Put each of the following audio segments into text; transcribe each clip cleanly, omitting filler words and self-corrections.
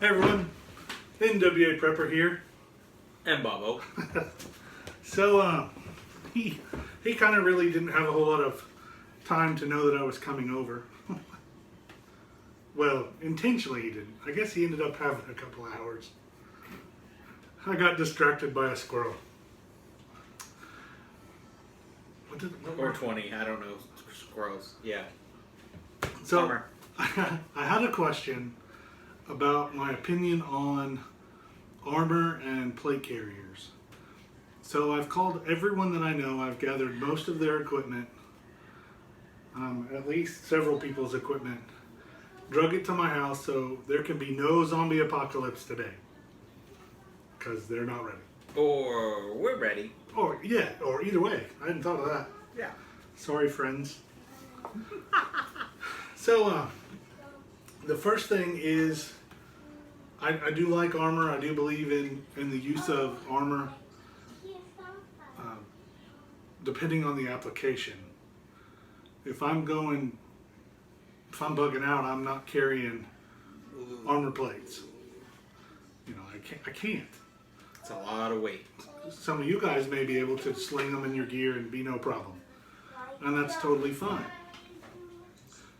Hey everyone, NWA Prepper here. And Bobo. So, he kind of really didn't have a whole lot of time to know that I was coming over. Well, intentionally he didn't. I guess he ended up having a couple hours. I got distracted by a squirrel. Or 20, I don't know. Squirrels, yeah. So, Bummer. I had a question about my opinion on armor and plate carriers. So I've called everyone that I know. I've gathered most of their equipment, at least several people's equipment, drug it to my house so there can be no zombie apocalypse today. Because they're not ready. Or we're ready. Or either way. I hadn't thought of that. Yeah. Sorry, friends. So, the first thing is, I do like armor. I do believe in the use of armor, depending on the application. If I'm bugging out, I'm not carrying armor plates. You know, I can't. It's a lot of weight. Some of you guys may be able to sling them in your gear and be no problem. And that's totally fine.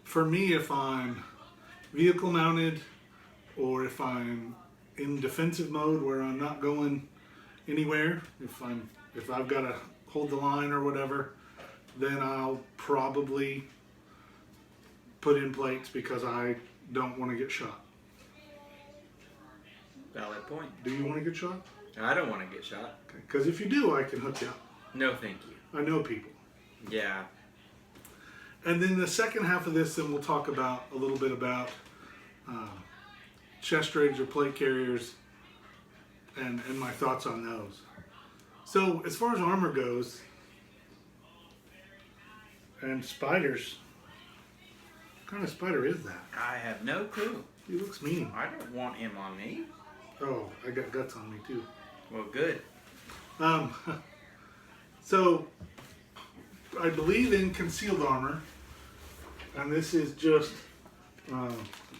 For me, if I'm vehicle mounted or if I'm in defensive mode where I'm not going anywhere, if I've got to hold the line or whatever, then I'll probably put in plates because I don't want to get shot. Valid point. Do you want to get shot? I don't want to get shot. Because if you do, I can hook you up. No, thank you. I know people. Yeah. And then the second half of this, then we'll talk a little bit about chest rigs or plate carriers and my thoughts on those. So as far as armor goes, and spiders, what kind of spider is that? I have no clue. He looks mean. I don't want him on me. Oh, I got guts on me too. Well, good. So I believe in concealed armor, and this is just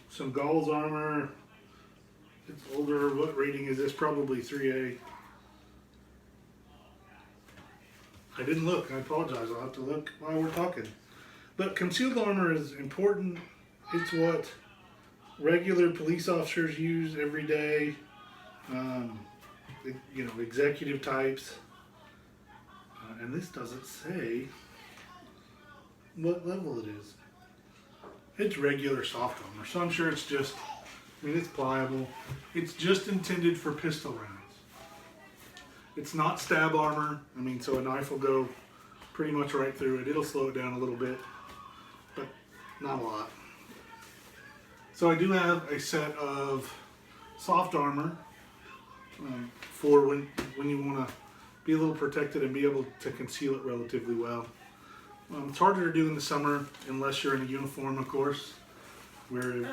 some Gauls armor. It's older. What rating is this? Probably 3A. I didn't look. I apologize. I'll have to look while we're talking. But concealed armor is important. It's what regular police officers use every day. Executive types. And this doesn't say what level it is. It's regular soft armor, so I'm sure it's just, it's pliable. It's just intended for pistol rounds. It's not stab armor. So a knife will go pretty much right through it. It'll slow it down a little bit, but not a lot. So I do have a set of soft armor for when you want to be a little protected and be able to conceal it relatively well. It's harder to do in the summer unless you're in a uniform, of course, where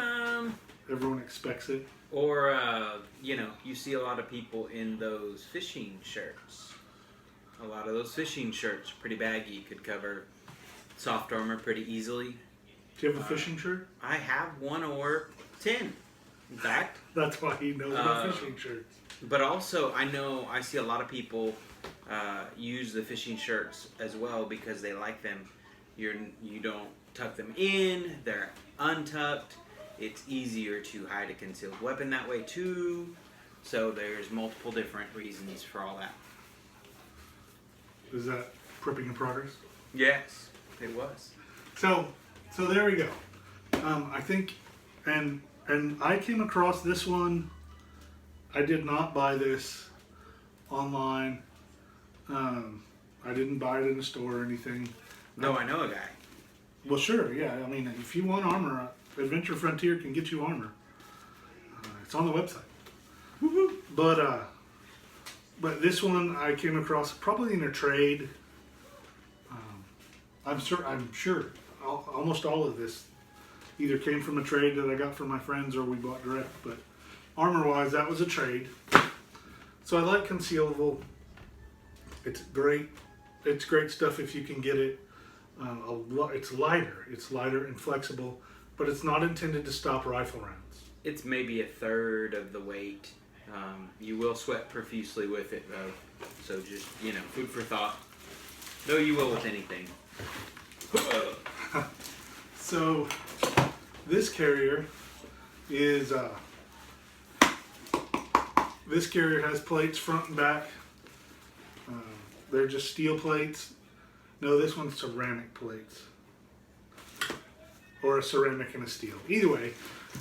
everyone expects it. Or, you see a lot of people in those fishing shirts. A lot of those fishing shirts, pretty baggy, could cover soft armor pretty easily. Do you have a fishing shirt? I have one or 10, in fact. That's why he knows about fishing shirts. But also, I see a lot of people use the fishing shirts as well because they like them. You don't tuck them in, they're untucked. It's easier to hide a concealed weapon that way too. So there's multiple different reasons for all that. Is that prepping in progress? Yes, it was. So there we go. I think, and I came across this one. I did not buy this online. I didn't buy it in a store or anything. No, I know a guy. Well, sure, yeah. If you want armor, Adventure Frontier can get you armor. It's on the website. But this one I came across probably in a trade. I'm sure almost all of this either came from a trade that I got from my friends or we bought direct. But armor-wise, that was a trade. So I like Concealable. It's great. It's great stuff if you can get it. It's lighter and flexible, but it's not intended to stop rifle rounds. it's maybe a third of the weight. You will sweat profusely with it though, so just food for thought. Though you will with anything. So this carrier is this carrier has plates front and back. They're just steel plates. No, this one's ceramic plates, or a ceramic and a steel. Either way,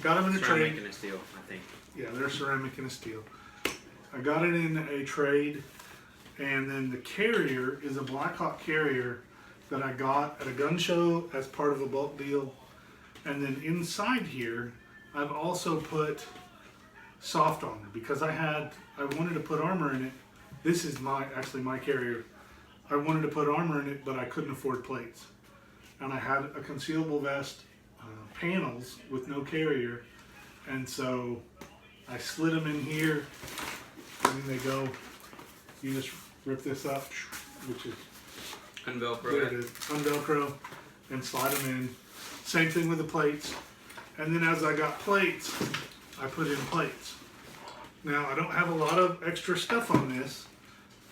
got them in a trade. Ceramic and a steel, I think. Yeah, they're ceramic and a steel. I got it in a trade, and then the carrier is a Blackhawk carrier that I got at a gun show as part of a bulk deal. And then inside here, I've also put soft armor because I wanted to put armor in it. This is actually my carrier. I wanted to put armor in it, but I couldn't afford plates. And I had a concealable vest panels with no carrier, and so I slid them in here, and then they go. You just rip this up, which is Unvelcro. there it is, unvelcro, and slide them in. Same thing with the plates. And then as I got plates, I put in plates. Now I don't have a lot of extra stuff on this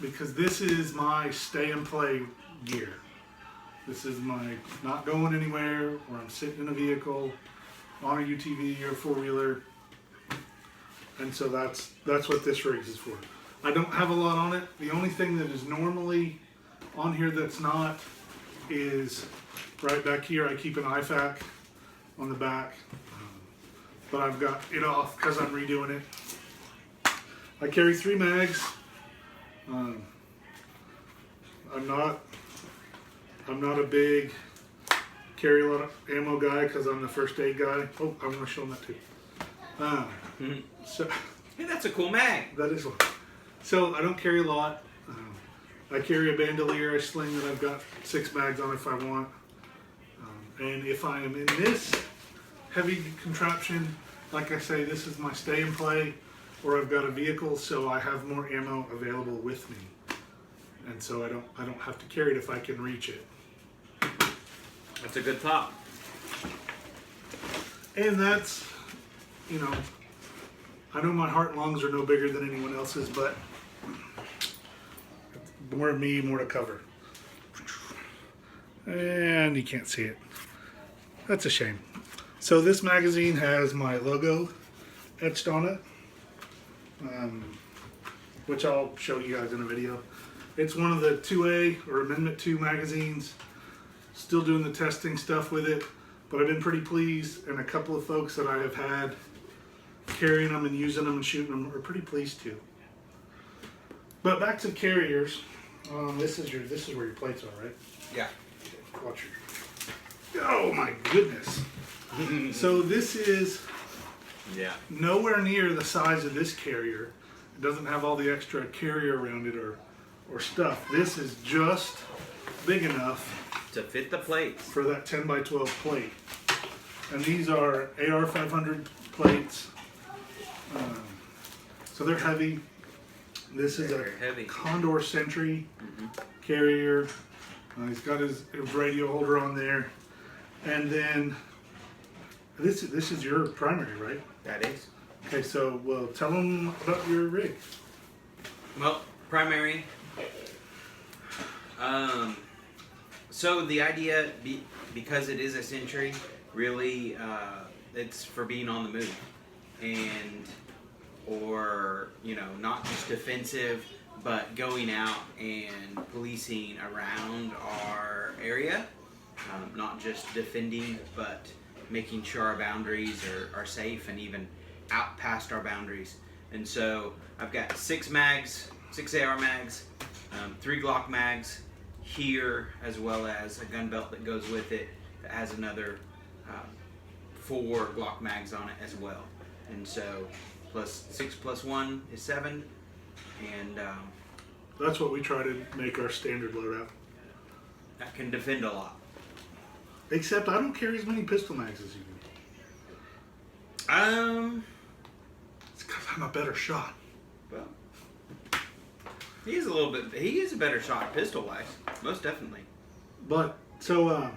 because this is my stay and play gear. This is my not going anywhere, or I'm sitting in a vehicle on a UTV or four-wheeler. And so that's what this rig is for. I don't have a lot on it. The only thing that is normally on here that's not is right back here. I keep an IFAK on the back, but I've got it off because I'm redoing it. I carry 3 mags. I'm not a big carry a lot of ammo guy because I'm the first aid guy. Oh, I'm going to show them that too. So Hey, that's a cool mag. that is one. So I don't carry a lot. I carry a bandolier I sling that I've got 6 mags on if I want. And if I am in this heavy contraption, like I say, this is my stay and play, or I've got a vehicle, so I have more ammo available with me. And so I don't have to carry it if I can reach it. That's a good thought. And that's, I know my heart and lungs are no bigger than anyone else's, but more of me, more to cover. And you can't see it. That's a shame. So this magazine has my logo etched on it, which I'll show you guys in a video. It's one of the 2A or Amendment 2 magazines. Still doing the testing stuff with it, but I've been pretty pleased, and a couple of folks that I have had carrying them and using them and shooting them are pretty pleased too. But back to the carriers. This is where your plates are, right? Yeah. Watch your. Oh my goodness! So this is nowhere near the size of this carrier. It doesn't have all the extra carrier around it or stuff. This is just big enough To fit the plates. for that 10 by 12 plate. And these are AR 500 plates. So they're heavy. This is They're heavy. Condor Sentry carrier. He's got his radio holder on there. And then this is your primary, right? That is. Okay, so well, tell them about your rig. Well, primary. So the idea, because it is a Sentry, really, it's for being on the move, or not just defensive, but going out and policing around our area, not just defending, but making sure our boundaries are safe and even out past our boundaries. And so I've got 6 mags, 6 AR mags, 3 Glock mags here, as well as a gun belt that goes with it that has another 4 Glock mags on it as well. And so 6 plus 1 is 7, and That's what we try to make our standard loadout. that can defend a lot. Except I don't carry as many pistol mags as you do. It's because I'm a better shot. Well, he is a better shot pistol wise, most definitely. But so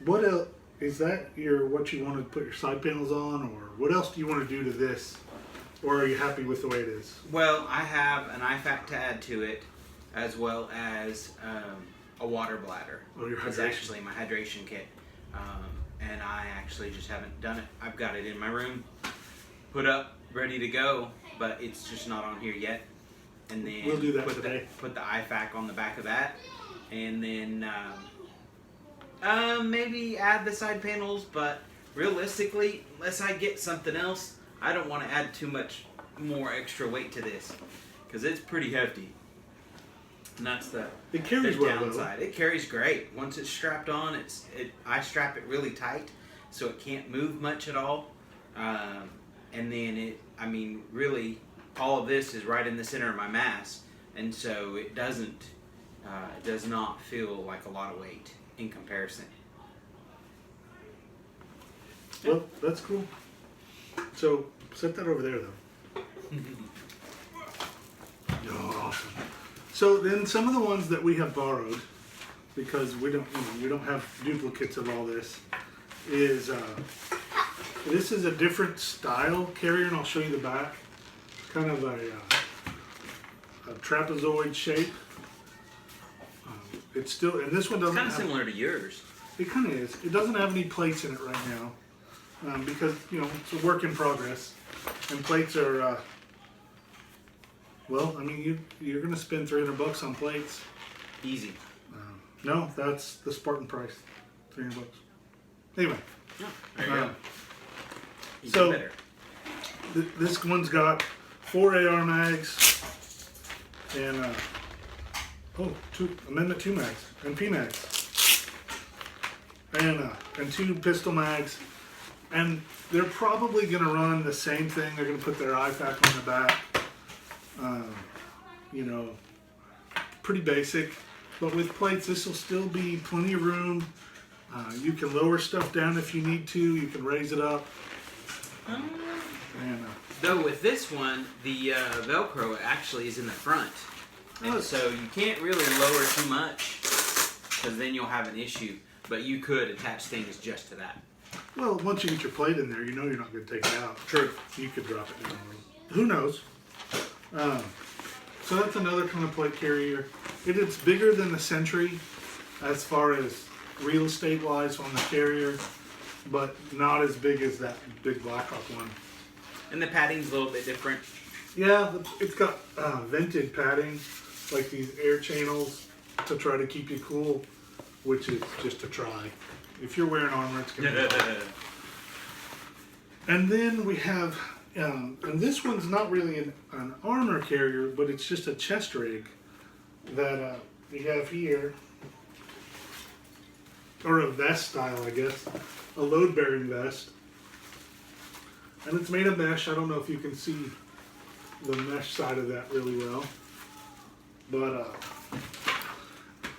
what else? is that what you want to put your side panels on, or what else do you want to do to this? Or are you happy with the way it is? Well, I have an IFAC to add to it, as well as a water bladder. Oh, your It's hydration. actually my hydration kit. And I actually just haven't done it. I've got it in my room, put up, ready to go, but it's just not on here yet. And then We'll do that put today. put the IFAC on the back of that, and then maybe add the side panels. But realistically, unless I get something else, I don't want to add too much more extra weight to this because it's pretty hefty. And that's the It carries well, though. downside. It carries great. Once it's strapped on, I strap it really tight so it can't move much at all. And then really, all of this is right in the center of my mass, and so it does not feel like a lot of weight in comparison. Well, that's cool. So set that over there, though. Oh, awesome. So then some of the ones that we have borrowed, because we don't have duplicates of all this, is this is a different style carrier, and I'll show you the back. Kind of a trapezoid shape. It's still, and this one It's doesn't kind of have, similar to yours. it kind of is. It doesn't have any plates in it right now, because it's a work in progress, and plates are. Well, I mean, you're gonna spend $300 on plates. Easy. No, that's the Spartan price, $300. Anyway, Oh, there you go. Even so- better. this one's got 4 AR mags and Amendment 2 mags and P mags and 2 pistol mags, and they're probably gonna run the same thing. They're gonna put their IFAC on the back. Pretty basic, but with plates this will still be plenty of room. You can lower stuff down if you need to. You can raise it up. And Though with this one, the Velcro actually is in the front, and so you can't really lower too much because then you'll have an issue. But you could attach things just to that. well, once you get your plate in there, you're not going to take it out. True. You could drop it down a little. Who knows? So that's another kind of plate carrier. It's bigger than the Sentry as far as real estate wise on the carrier, but not as big as that big Blackhawk one. And the padding's a little bit different. Yeah, it's got vented padding, like these air channels to try to keep you cool, which is just a try. If you're wearing armor, it's going to be hard. And then we have, and this one's not really an armor carrier, but it's just a chest rig that we have here, or a vest style, I guess, a load-bearing vest. And it's made of mesh. I don't know if you can see the mesh side of that really well, but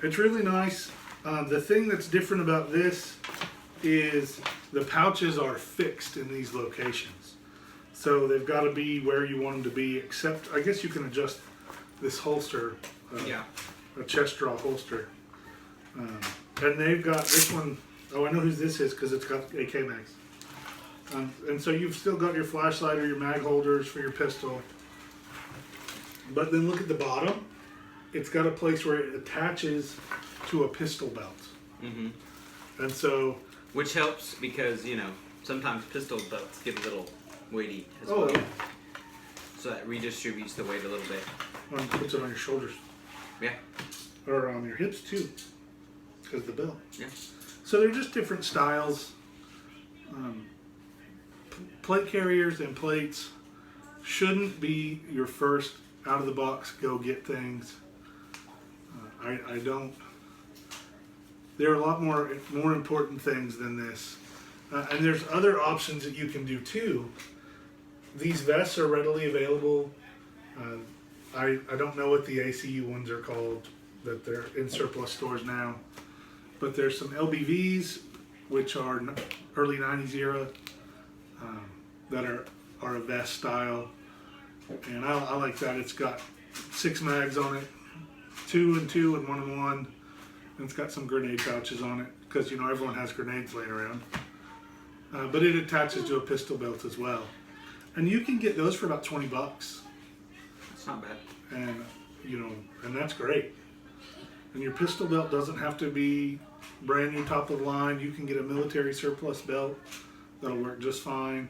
it's really nice. The thing that's different about this is the pouches are fixed in these locations. So they've got to be where you want them to be, except I guess you can adjust this holster, a chest draw holster. And they've got this one, I know whose this is because it's got AK mags. And so you've still got your flashlight or your mag holders for your pistol. But then look at the bottom. It's got a place where it attaches to a pistol belt. Mm-hmm. And so... Which helps because, sometimes pistol belts get a little weighty as Oh, well. yeah. So that redistributes the weight a little bit. Puts it on your shoulders. Yeah. Or on your hips too. Because of the belt. Yeah. So they're just different styles. Plate carriers and plates shouldn't be your first out of the box go get things. I don't. There are a lot more important things than this, and there's other options that you can do too. These vests are readily available. I don't know what the ACU ones are called, that they're in surplus stores now, but there's some LBVs which are early 90s era that are a vest style, and I like that. It's got 6 mags on it, 2 and 2 and 1 and 1, And it's got some grenade pouches on it because you know everyone has grenades laying around. But it attaches to a pistol belt as well, and you can get those for about $20. That's not bad. And you know, and that's great. And your pistol belt doesn't have to be brand new top of the line. You can get a military surplus belt that'll work just fine.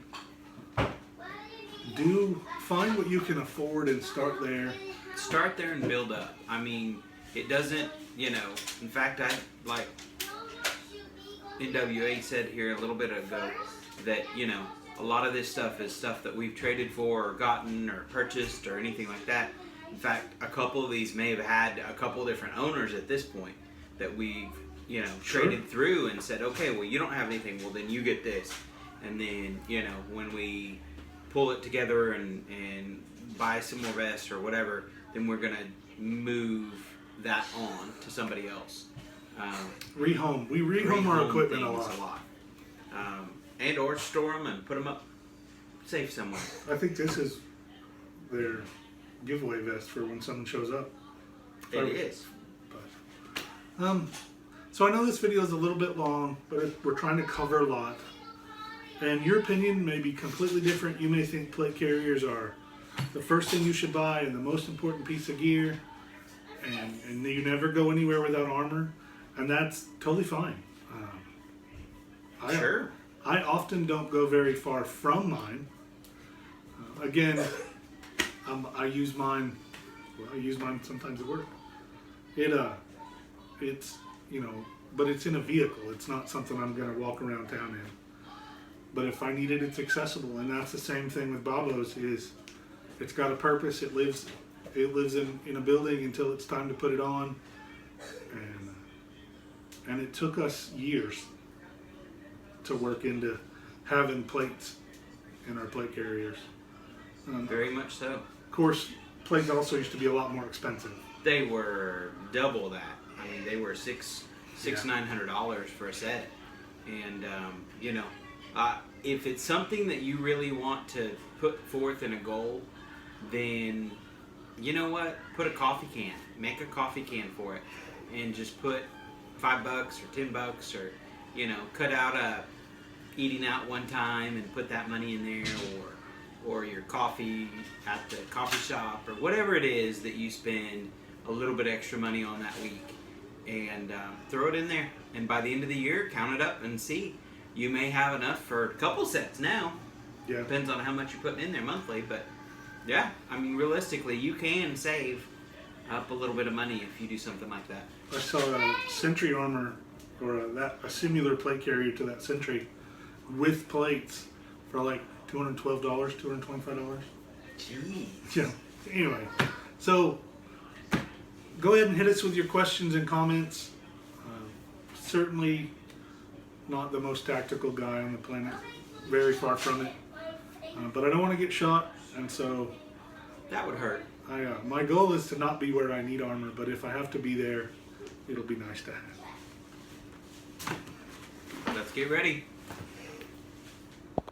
Do find what you can afford and start there. Start there and build up. I mean, it doesn't, you know, in fact, I like NWA said here a little bit ago that, you know, a lot of this stuff is stuff that we've traded for or gotten or purchased or anything like that. In fact, a couple of these may have had a couple different owners at this point that we've, you know, traded through and said, okay, well, you don't have anything, well, then you get this. And then, you know, when we pull it together and buy some more vests or whatever, then we're going to move that on to somebody else. Rehome. We rehome our equipment a things lot. And or store them and put them up safe somewhere. I think this is their giveaway vest for when someone shows up. It is. But, so I know this video is a little bit long, but we're trying to cover a lot. And your opinion may be completely different. You may think plate carriers are the first thing you should buy and the most important piece of gear, and you never go anywhere without armor, and that's totally fine. Sure. I often don't go very far from mine. Again, I use mine. Well, I use mine sometimes at work. It's you know, but it's in a vehicle. It's not something I'm gonna walk around town in. But if I need it, it's accessible, and that's the same thing with Babos. Is it's got a purpose. It lives in a building until it's time to put it on, and it took us years to work into having plates in our plate carriers. Very much so. Of course, plates also used to be a lot more expensive. They were double that. I mean, they were $900 for a set, and you know, if it's something that you really want to put forth in a goal, then you know what? Put a coffee can. Make a coffee can for it, and just put $5 or $10, or you know, cut out a eating out one time and put that money in there, or your coffee at the coffee shop, or whatever it is that you spend a little bit extra money on that week, and throw it in there. And by the end of the year, count it up and see. You may have enough for a couple sets now. Yeah. Depends on how much you're putting in there monthly, but yeah, I mean, realistically, you can save up a little bit of money if you do something like that. I saw a Sentry armor, or a similar plate carrier to that Sentry, with plates for like $212, $225. Gee. Yeah. Anyway, so go ahead and hit us with your questions and comments. Certainly not the most tactical guy on the planet. Very far from it. But I don't want to get shot, and so That would hurt. my goal is to not be where I need armor, but if I have to be there, it'll be nice to have. Let's get ready.